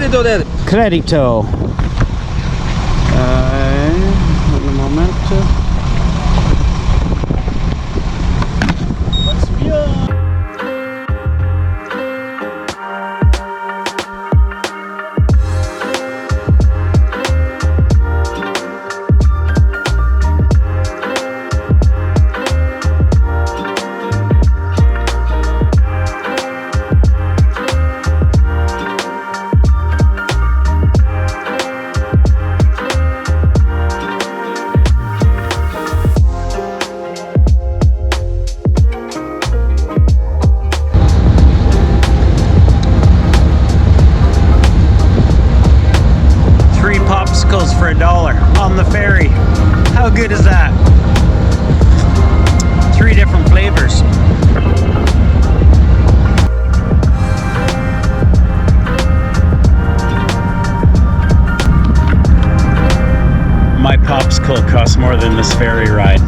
Credito there. Credito. Un momento. Let's go. For $1 on the ferry. How good is that? 3 different flavors. My popsicle costs more than this ferry ride.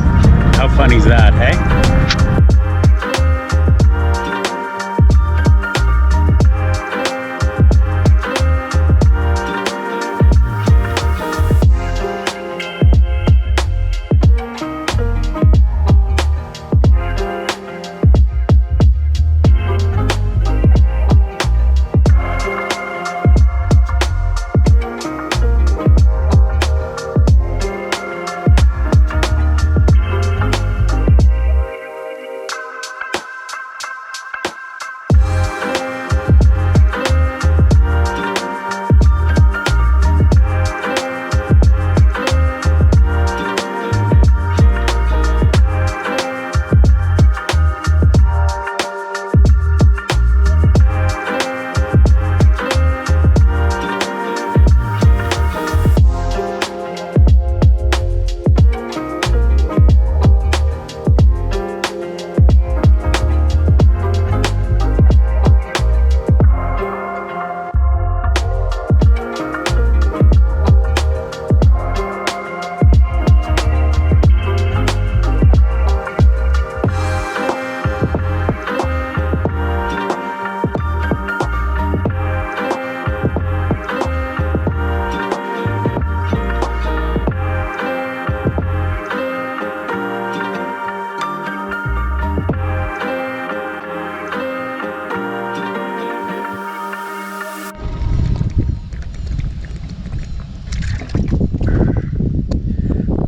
How funny is that, hey?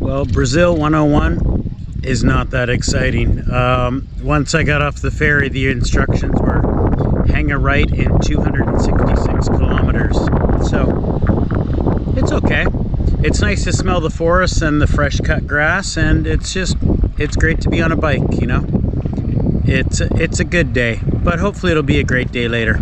Well, Brazil 101 is not that exciting. Once I got off the ferry, the instructions were hang a right in 266 kilometers. So it's okay. It's nice to smell the forest and the fresh cut grass, and it's great to be on a bike, you know. It's a good day, but hopefully it'll be a great day later.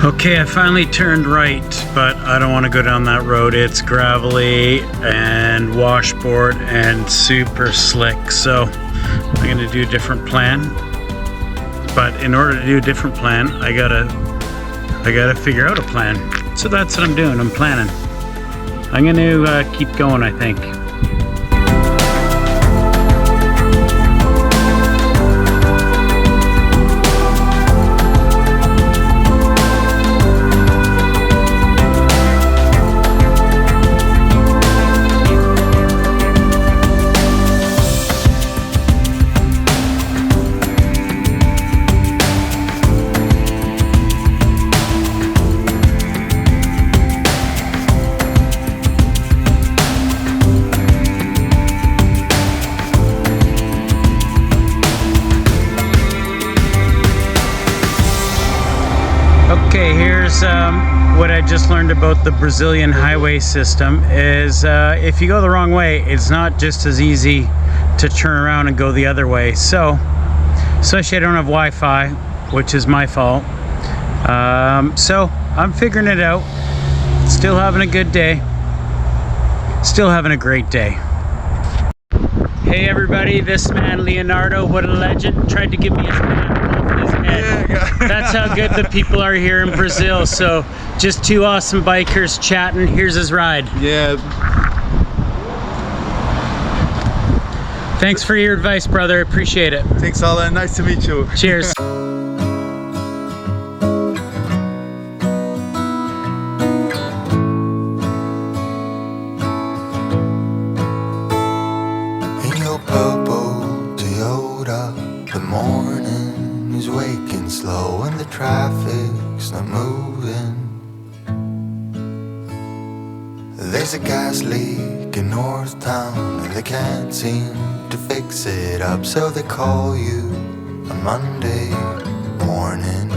Okay, I finally turned right, but I don't want to go down that road. It's gravelly and washboard and super slick, so I'm going to do a different plan. But in order to do a different plan, I gotta figure out a plan. So that's what I'm doing. I'm planning. I'm going to keep going, I think. here's what I just learned about the Brazilian highway system is if you go the wrong way, it's not just as easy to turn around and go the other way. So, especially I don't have Wi-Fi, which is my fault. So I'm figuring it out. Still having a good day. Still having a great day. Hey everybody, this man Leonardo, what a legend, tried to give me his hat off his head. That's how good the people are here in Brazil. So just two awesome bikers chatting. Here's his ride. Yeah. Thanks for your advice, brother. Appreciate it. Thanks, Alan. Nice to meet you. Cheers. The morning is waking slow and the traffic's not moving. There's a gas leak in North Town and they can't seem to fix it up, so they call you on Monday morning.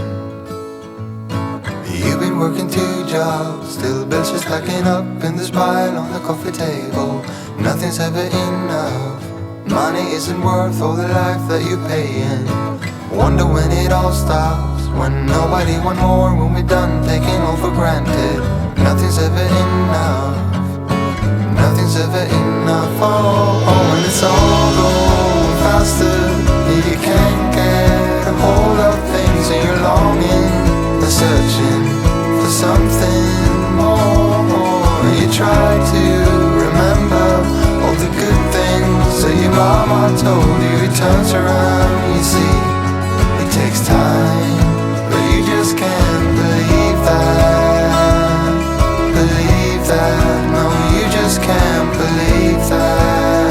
You've been working 2 jobs, still bills just stacking up in this pile on the coffee table. Nothing's ever enough. Money isn't worth all the life that you're paying. Wonder when it all stops, when nobody want more, when we're done taking all for granted. Nothing's ever enough. Nothing's ever enough. Oh, and it's all going faster. You can't get a hold of things and you're longing and searching for something more. You try to remember all the good things that your mama told you. It turns around, you see, it takes time, but you just can't believe that. Believe that, no, you just can't believe that.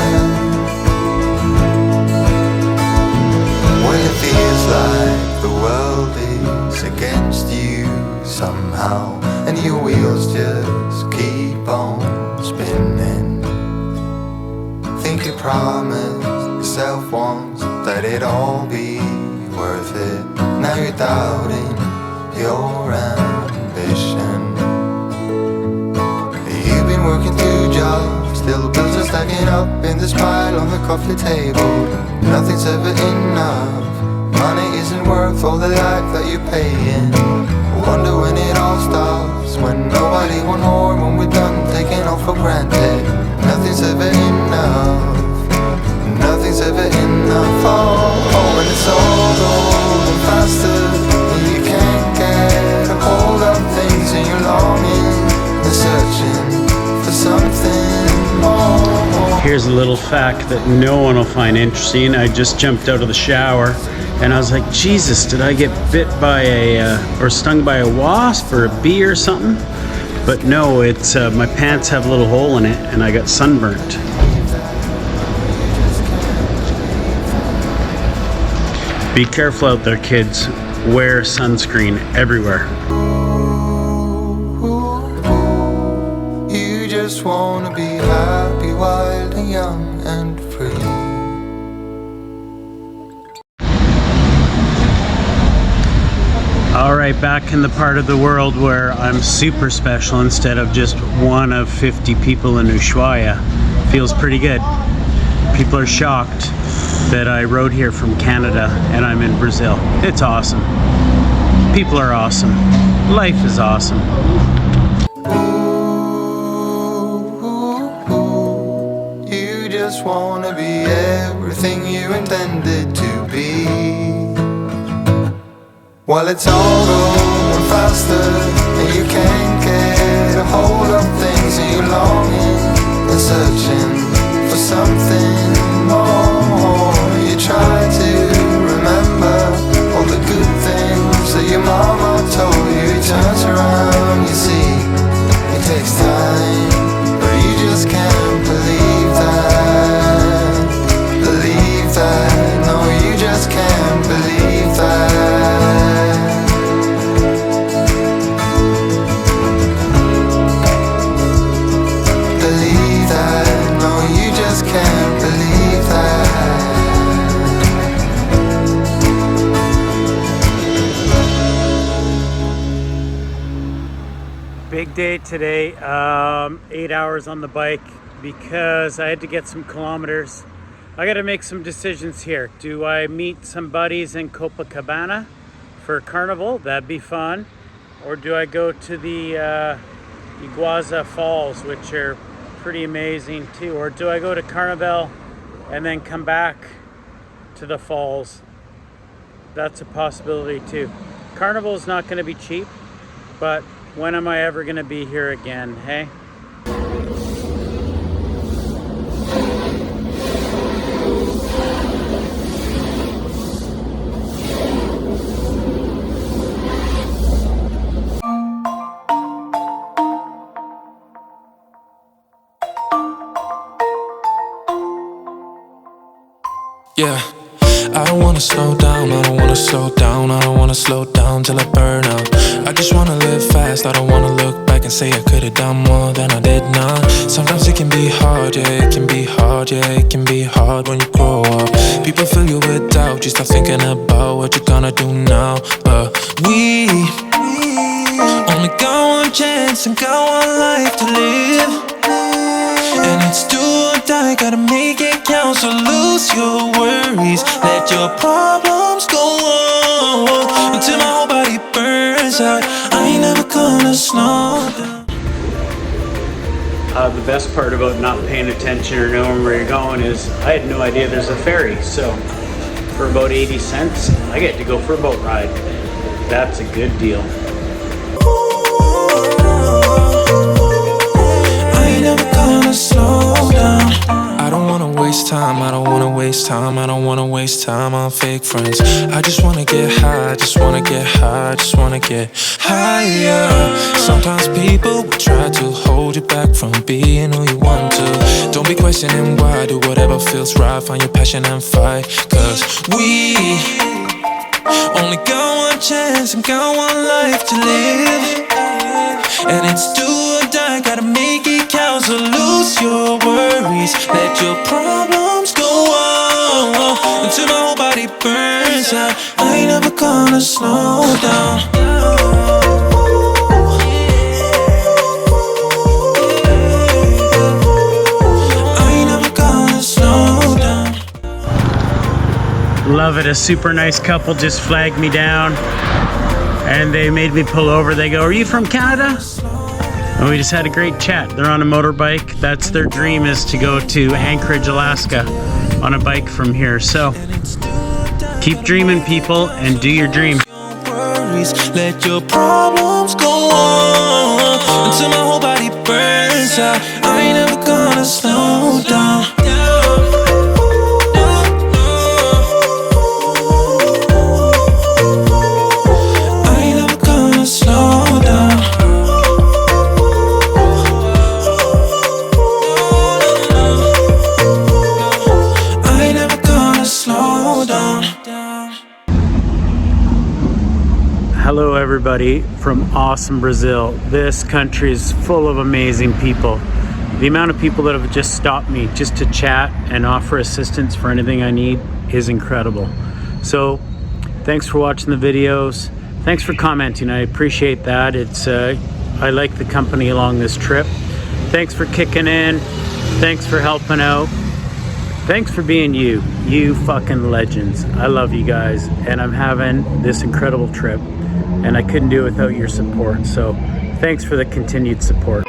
Well, it feels like the world is against you somehow, and your wheels just keep on spinning. Think you promised yourself once that it'd all be worth it. Now you're doubting your ambition. You've been working 2 jobs, still bills are stacking up in this pile on the coffee table. Nothing's ever enough. Money isn't worth all the life that you're paying. Wonder when it all stops, when nobody want more, when we're done taking all for granted. Nothing's ever enough. Nothing's ever enough. Oh, and it's all going faster. You can't get a hold of things and you're longing and searching for something more. Here's a little fact that no one will find interesting. I just jumped out of the shower and I was like, Jesus, did I get bit by or stung by a wasp or a bee or something? But no, it's my pants have a little hole in it and I got sunburnt. Be careful out there, kids. Wear sunscreen everywhere. You just wanna be happy, wild and young and free. Alright, back in the part of the world where I'm super special instead of just one of 50 people in Ushuaia. Feels pretty good. People are shocked that I rode here from Canada and I'm in Brazil. It's awesome. People are awesome. Life is awesome. You just wanna be everything you intended to be. While it's all going faster and you can't get a hold of things and you're longing and searching for something more. You try to remember all the good things that your mama told you. It turns around, you see, it takes time, but you just can't believe that. Believe that, no, you just can't believe that. Believe that, no, you just can't believe day today. 8 hours on the bike because I had to get some kilometers. I got to make some decisions here. Do I meet some buddies in Copacabana for Carnival? That'd be fun. Or do I go to the Iguazu Falls, which are pretty amazing too? Or do I go to Carnival and then come back to the falls? That's a possibility too. Carnival is not going to be cheap, but when am I ever going to be here again, hey? Yeah, I don't wanna slow down, I don't wanna slow down, I don't wanna slow down till I burn out. I just wanna live fast, I don't wanna look back and say I could've done more than I did now. Sometimes it can be hard, yeah, it can be hard, yeah, it can be hard when you grow up. People fill you with doubt, you start thinking about what you're gonna do now. But we only got one chance and got one life to live. And it's do or die, gotta make it count. So lose your worries, let your problems go on until my whole body burns out. I ain't never gonna slow down. The best part about not paying attention or knowing where you're going is I had no idea there's a ferry. So for about 80 cents, I get to go for a boat ride. That's a good deal. Slow down. I don't wanna waste time, I don't wanna waste time, I don't wanna waste time on fake friends. I just wanna get high, I just wanna get high, I just wanna get higher. Sometimes people will try to hold you back from being who you want to. Don't be questioning why, do whatever feels right, find your passion and fight. Cause we only got one chance and got one life to live. And it's do or die, gotta make it count. So lose your worries, let your problems go on until my whole body burns out. I ain't never gonna slow down. I ain't never gonna slow down. Love it, a super nice couple just flagged me down and they made me pull over. They go, "Are you from Canada?" And we just had a great chat. They're on a motorbike. That's their dream, is to go to Anchorage, Alaska on a bike from here. So keep dreaming, people, and do your dream. Let your problems go on until my whole body burns out. I ain't never gonna slow down. I ain't never gonna slow down. Hello everybody from awesome Brazil. This country is full of amazing people. The amount of people that have just stopped me just to chat and offer assistance for anything I need is incredible. So thanks for watching the videos. Thanks for commenting. I appreciate that. I like the company along this trip. Thanks for kicking in. Thanks for helping out. Thanks for being you. You fucking legends. I love you guys, and I'm having this incredible trip. And I couldn't do it without your support. So thanks for the continued support.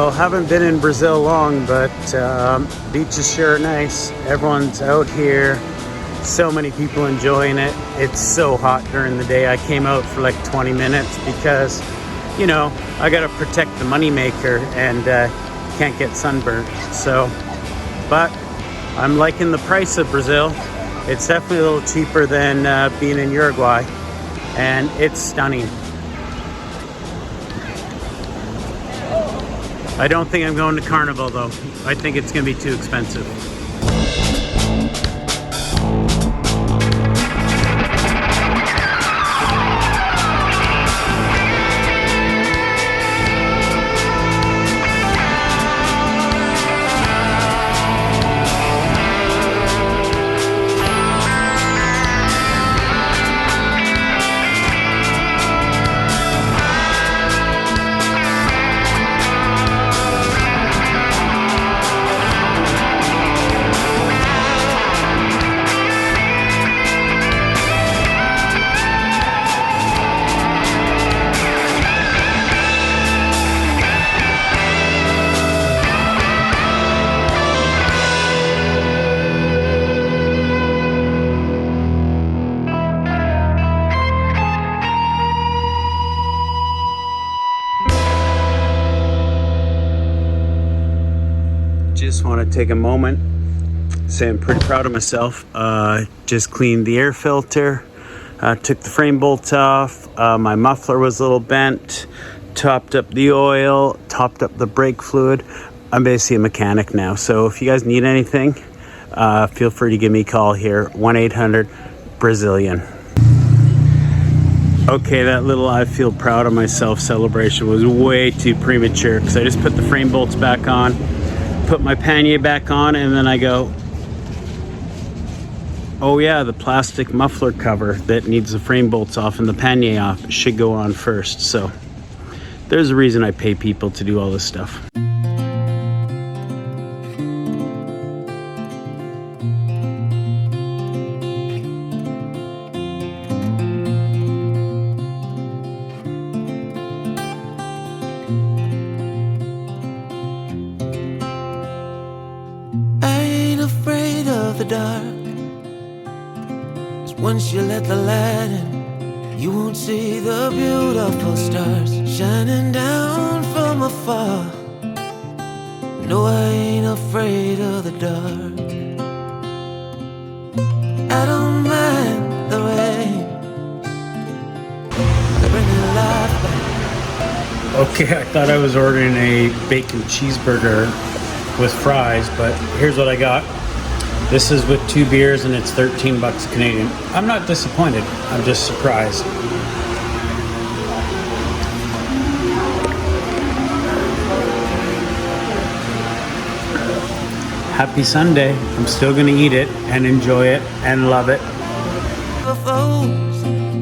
Well, haven't been in Brazil long, but beaches sure are nice. Everyone's out here. So many people enjoying it. It's so hot during the day. I came out for like 20 minutes because, you know, I gotta protect the moneymaker and can't get sunburned. So, but I'm liking the price of Brazil. It's definitely a little cheaper than being in Uruguay, and it's stunning. I don't think I'm going to Carnival though. I think it's gonna be too expensive. Just want to take a moment, say I'm pretty proud of myself. Just cleaned the air filter, took the frame bolts off, my muffler was a little bent, topped up the oil, topped up the brake fluid. I'm basically a mechanic now, so if you guys need anything, feel free to give me a call here, 1-800-Brazilian. Okay, that little I feel proud of myself celebration was way too premature because I just put the frame bolts back on, put my pannier back on, and then I go, oh yeah, the plastic muffler cover that needs the frame bolts off and the pannier off should go on first. So there's a reason I pay people to do all this stuff. The dark, 'cause once you let the light in, you won't see the beautiful stars shining down from afar. No, I ain't afraid of the dark. I don't mind the rain, bringing life back. Okay, I thought I was ordering a bacon cheeseburger with fries, but here's what I got. This is with 2 beers and it's 13 bucks Canadian. I'm not disappointed, I'm just surprised. Happy Sunday. I'm still gonna eat it and enjoy it and love it.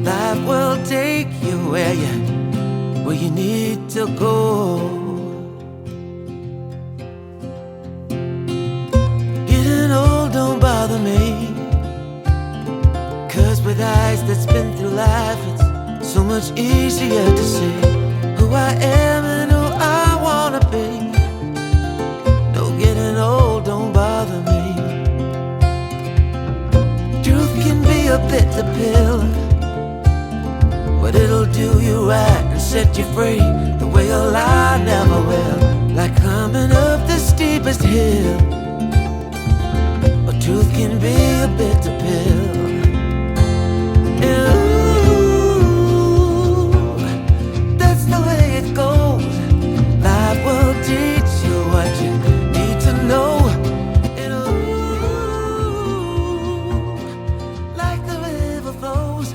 Life will take you where you need to go. Don't bother me, 'cause with eyes that spin through life, it's so much easier to see who I am and who I wanna be. No, getting old don't bother me. Truth can be a bitter pill, but it'll do you right and set you free the way a lie never will. Like climbing up the steepest hill, truth can be a bitter pill. Ooh, that's the way it goes. Life will teach you what you need to know. And ooh, like the river flows,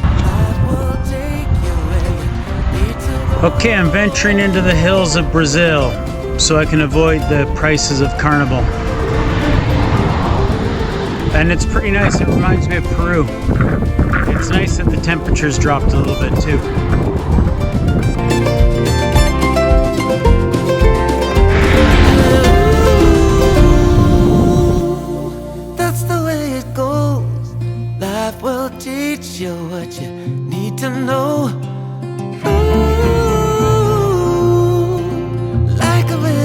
life will take you where you need to go. Okay, I'm venturing into the hills of Brazil so I can avoid the prices of Carnival. And it's pretty nice. It reminds me of Peru. It's nice that the temperatures dropped a little bit too. That's the way it goes. Life will teach you what you need to know. Ooh, like a river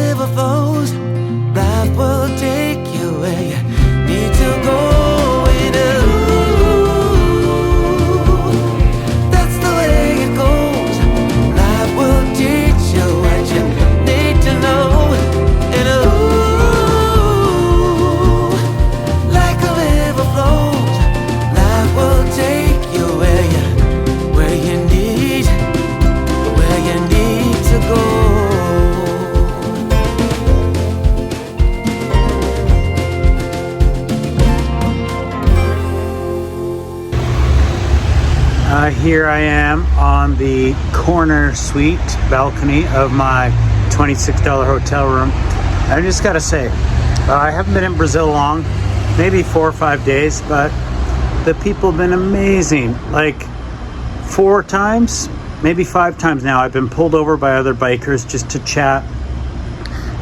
here I am on the corner suite balcony of my $26 hotel room. I just gotta say, I haven't been in Brazil long, maybe 4 or 5 days, but the people have been amazing. Like 4 times, maybe 5 times now, I've been pulled over by other bikers just to chat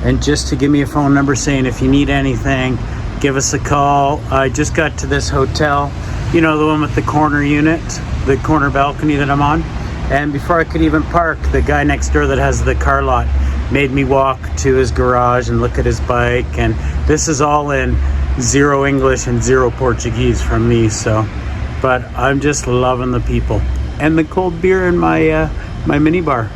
and just to give me a phone number saying, if you need anything, give us a call. I just got to this hotel, you know, the one with the corner unit, the corner balcony that I'm on. And before I could even park, the guy next door that has the car lot made me walk to his garage and look at his bike. And this is all in 0 English and 0 Portuguese from me. So, but I'm just loving the people and the cold beer in my my minibar.